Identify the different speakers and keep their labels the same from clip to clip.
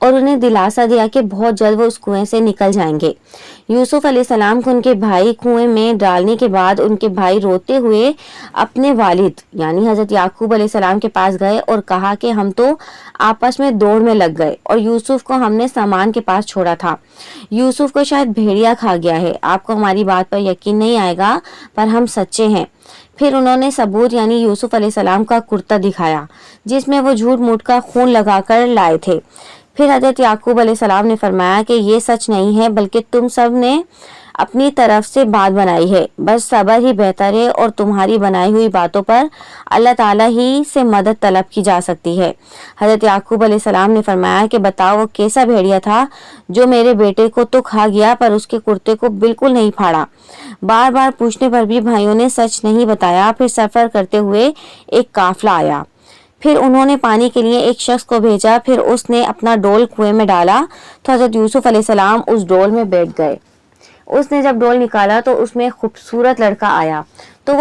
Speaker 1: اور انہیں دلاسا دیا کہ بہت جلد وہ اس کنویں سے نکل جائیں گے۔ یوسف علیہ السلام کو ان کے بھائی کنویں میں ڈالنے کے بعد ان کے بھائی روتے ہوئے اپنے والد یعنی حضرت یعقوب علیہ السلام کے پاس گئے اور کہا کہ ہم تو آپس میں دوڑ میں لگ گئے اور یوسف کو ہم نے سامان کے پاس چھوڑا تھا، یوسف کو شاید بھیڑیا کھا گیا ہے، آپ کو ہماری بات پر یقین نہیں آئے گا پر ہم سچے ہیں۔ پھر انہوں نے ثبوت یعنی یوسف علیہ السلام کا کرتا دکھایا جس میں وہ جھوٹ موٹ کا خون لگا کر لائے تھے۔ پھر حضرت یعقوب علیہ السلام نے فرمایا کہ یہ سچ نہیں ہے بلکہ تم سب نے اپنی طرف سے بات بنائی ہے، بس صبر ہی بہتر ہے اور تمہاری بنائی ہوئی باتوں پر اللہ تعالیٰ ہی سے مدد طلب کی جا سکتی ہے۔ حضرت یعقوب علیہ السلام نے فرمایا کہ بتاؤ وہ کیسا بھیڑیا تھا جو میرے بیٹے کو تو کھا گیا پر اس کے کرتے کو بالکل نہیں پھاڑا۔ بار بار پوچھنے پر بھی بھائیوں نے سچ نہیں بتایا۔ پھر سفر کرتے ہوئے ایک قافلہ آیا، پھر انہوں نے پانی کے لیے ایک شخص کو بھیجا، پھر اس نے اپنا ڈول کنویں میں ڈالا تو حضرت یوسف علیہ السلام اس ڈول میں بیٹھ گئے۔ اس نے جب ڈول نکالا تو اس میں خوبصورت لڑکا آیا تو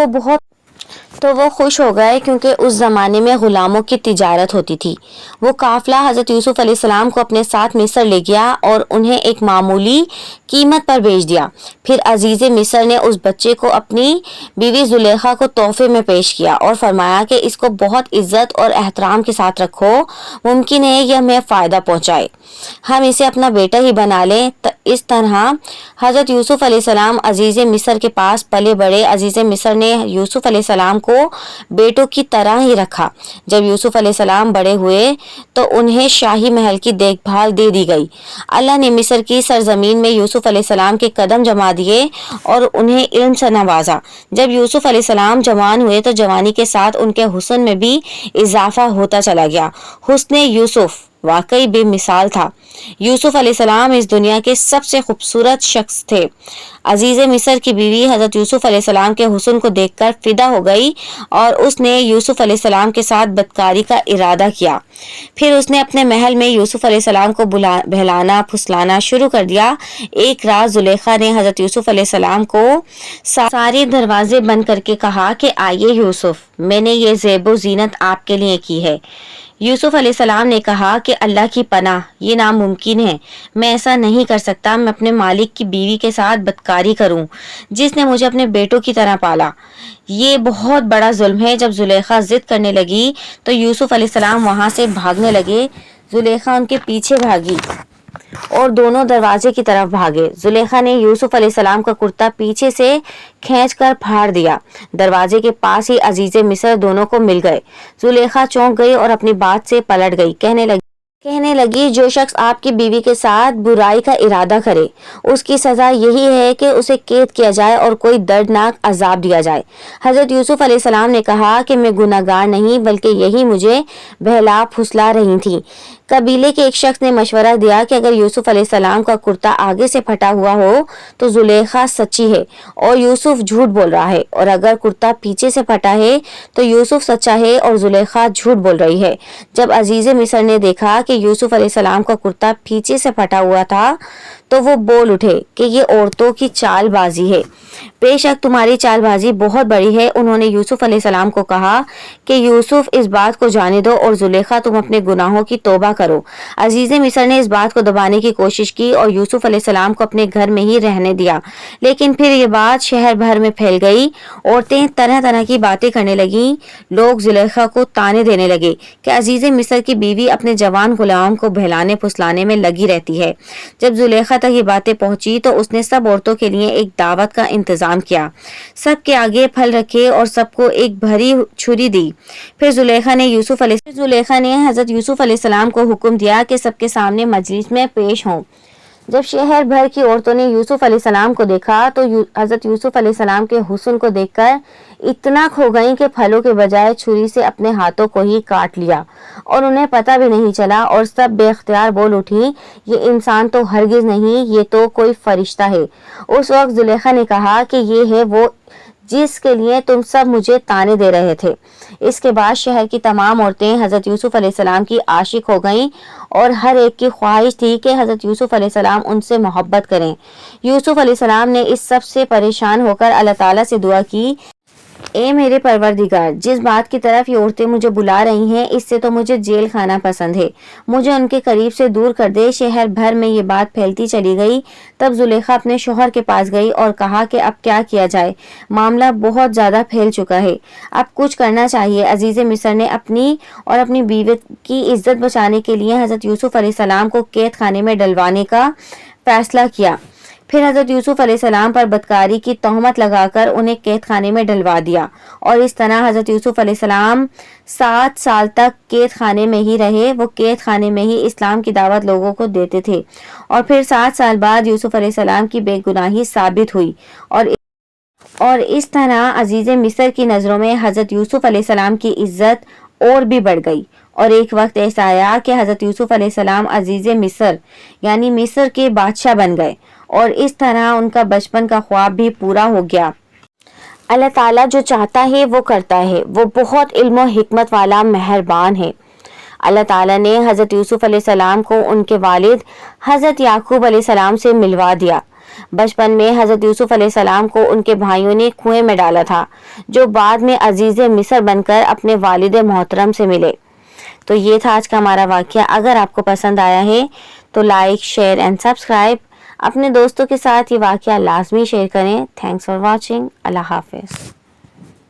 Speaker 1: وہ خوش ہو گئے کیونکہ اس زمانے میں غلاموں کی تجارت ہوتی تھی۔ وہ قافلہ حضرت یوسف علیہ السلام کو اپنے ساتھ مصر لے گیا اور انہیں ایک معمولی قیمت پر بیچ دیا۔ پھر عزیز مصر نے اس بچے کو اپنی بیوی زلیخا کو تحفے میں پیش کیا اور فرمایا کہ اس کو بہت عزت اور احترام کے ساتھ رکھو، ممکن ہے یہ ہمیں فائدہ پہنچائے، ہم اسے اپنا بیٹا ہی بنا لیں۔ اس طرح حضرت یوسف علیہ السلام عزیز مصر کے پاس پلے بڑے۔ عزیز مصر نے یوسف علیہ السلام کو بیٹوں کی طرح ہی رکھا۔ جب یوسف علیہ السلام بڑے ہوئے تو انہیں شاہی محل کی دیکھ بھال دے دی گئی۔ اللہ نے مصر کی سرزمین میں یوسف علیہ السلام کے قدم جما دیے اور انہیں علم سے نوازا۔ جب یوسف علیہ السلام جوان ہوئے تو جوانی کے ساتھ ان کے حسن میں بھی اضافہ ہوتا چلا گیا۔ حسن یوسف واقعی بے مثال تھا۔ یوسف علیہ السلام اس دنیا کے سب سے خوبصورت شخص تھے۔ عزیز مصر کی بیوی حضرت یوسف علیہ السلام کے حسن کو دیکھ کر فدا ہو گئی اور اس نے یوسف علیہ السلام کے ساتھ بدکاری کا ارادہ کیا۔ پھر اس نے اپنے محل میں یوسف علیہ السلام کو بہلانا پھسلانا شروع کر دیا۔ ایک رات زلیخا نے حضرت یوسف علیہ السلام کو سارے دروازے بند کر کے کہا کہ آئیے یوسف، میں نے یہ زیب و زینت آپ کے لیے کی ہے۔ یوسف علیہ السلام نے کہا کہ اللہ کی پناہ، یہ ناممکن ہے، میں ایسا نہیں کر سکتا، میں اپنے مالک کی بیوی کے ساتھ بدکاری کروں جس نے مجھے اپنے بیٹوں کی طرح پالا، یہ بہت بڑا ظلم ہے۔ جب زلیخا ضد کرنے لگی تو یوسف علیہ السلام وہاں سے بھاگنے لگے۔ زلیخا ان کے پیچھے بھاگی اور دونوں دروازے کی طرف بھاگے۔ زلیخا نے یوسف علیہ السلام کا کرتا پیچھے سے کھینچ کر پھاڑ دیا۔ دروازے کے پاس ہی عزیز مصر دونوں کو مل گئے۔ زلیخا چونک گئی اور اپنی بات سے پلٹ گئی، کہنے لگی جو شخص آپ کی بیوی کے ساتھ برائی کا ارادہ کرے اس کی سزا یہی ہے کہ اسے قید کیا جائے اور کوئی دردناک عذاب دیا جائے۔ حضرت یوسف علیہ السلام نے کہا کہ میں گناہ گار نہیں بلکہ یہی مجھے بہلا پھسلا رہی تھی۔ قبیلے کے ایک شخص نے مشورہ دیا کہ اگر یوسف علیہ السلام کا کرتا آگے سے پھٹا ہوا ہو تو زلیخا سچی ہے اور یوسف جھوٹ بول رہا ہے، اور اگر کرتا پیچھے سے پھٹا ہے تو یوسف سچا ہے اور زلیخا جھوٹ بول رہی ہے۔ جب عزیز مصر نے دیکھا کہ یوسف علیہ السلام کا کرتا پیچھے سے پھٹا ہوا تھا تو وہ بول اٹھے کہ یہ عورتوں کی چال بازی ہے، بے شک تمہاری چال بازی بہت بڑی ہے۔ انہوں نے یوسف علیہ السلام کو کہا کہ یوسف اس بات کو جانے دو اور زلیخا تم اپنے گناہوں کی توبہ کرو۔ عزیز مصر نے اس بات کو دبانے کی کوشش کی اور یوسف علیہ السلام کو اپنے گھر میں ہی رہنے دیا، لیکن پھر یہ بات شہر بھر میں پھیل گئی۔ عورتیں طرح طرح کی باتیں کرنے لگیں، لوگ زلیخا کو طعنے دینے لگے کہ عزیز مصر کی بیوی اپنے جوان غلام کو بہلانے پھسلانے میں لگی رہتی ہے۔ جب زلیخا تک یہ باتیں پہنچی تو اس نے سب عورتوں کے لیے ایک دعوت کا انتظام کیا، سب کے آگے پھل رکھے اور سب کو ایک بھری چھری دی۔ پھر زلیخا نے حضرت یوسف علیہ السلام کو حکم دیا کہ سب کے سامنے مجلس میں پیش ہوں۔ جب شہر بھر کی عورتوں نے یوسف علیہ السلام کو دیکھا تو حضرت یوسف علیہ السلام کے حسن کو دیکھ کر اتنا کھو گئیں کہ پھلوں کے بجائے چھری سے اپنے ہاتھوں کو ہی کاٹ لیا اور انہیں پتہ بھی نہیں چلا، اور سب بے اختیار بول اٹھی یہ انسان تو ہرگز نہیں، یہ تو کوئی فرشتہ ہے۔ اس وقت زلیخا نے کہا کہ یہ ہے وہ جس کے لیے تم سب مجھے طعنے دے رہے تھے۔ اس کے بعد شہر کی تمام عورتیں حضرت یوسف علیہ السلام کی عاشق ہو گئیں اور ہر ایک کی خواہش تھی کہ حضرت یوسف علیہ السلام ان سے محبت کریں۔ یوسف علیہ السلام نے اس سب سے پریشان ہو کر اللہ تعالیٰ سے دعا کی اے میرے پروردگار، جس بات کی طرف یہ عورتیں مجھے بلا رہی ہیں اس سے تو مجھے جیل خانہ پسند ہے، مجھے ان کے قریب سے دور کر دے۔ شہر بھر میں یہ بات پھیلتی چلی گئی۔ تب زلیخا اپنے شوہر کے پاس گئی اور کہا کہ اب کیا کیا جائے، معاملہ بہت زیادہ پھیل چکا ہے، اب کچھ کرنا چاہیے۔ عزیز مصر نے اپنی اور اپنی بیوی کی عزت بچانے کے لیے حضرت یوسف علیہ السلام کو قید خانے میں ڈلوانے کا فیصلہ کیا۔ پھر حضرت یوسف علیہ السلام پر بدکاری کی تہمت لگا کر انہیں قید خانے میں ڈلوا دیا، اور اس طرح حضرت یوسف علیہ السلام 7 سال تک قید خانے میں ہی رہے۔ وہ قید خانے میں ہی اسلام کی دعوت لوگوں کو دیتے تھے، اور پھر 7 سال بعد یوسف علیہ السلام کی بے گناہی ثابت ہوئی، اور اس طرح عزیز مصر کی نظروں میں حضرت یوسف علیہ السلام کی عزت اور بھی بڑھ گئی۔ اور ایک وقت ایسا آیا کہ حضرت یوسف علیہ السلام عزیز مصر یعنی مصر کے بادشاہ بن گئے، اور اس طرح ان کا بچپن کا خواب بھی پورا ہو گیا۔ اللہ تعالیٰ جو چاہتا ہے وہ کرتا ہے، وہ بہت علم و حکمت والا مہربان ہے۔ اللہ تعالیٰ نے حضرت یوسف علیہ السلام کو ان کے والد حضرت یعقوب علیہ السلام سے ملوا دیا۔ بچپن میں حضرت یوسف علیہ السلام کو ان کے بھائیوں نے کنویں میں ڈالا تھا، جو بعد میں عزیز مصر بن کر اپنے والد محترم سے ملے۔ تو یہ تھا آج کا ہمارا واقعہ۔ اگر آپ کو پسند آیا ہے تو لائک، شیئر اینڈ سبسکرائب۔ اپنے دوستوں کے ساتھ یہ واقعہ لازمی شیئر کریں۔ Thanks for watching. اللہ حافظ۔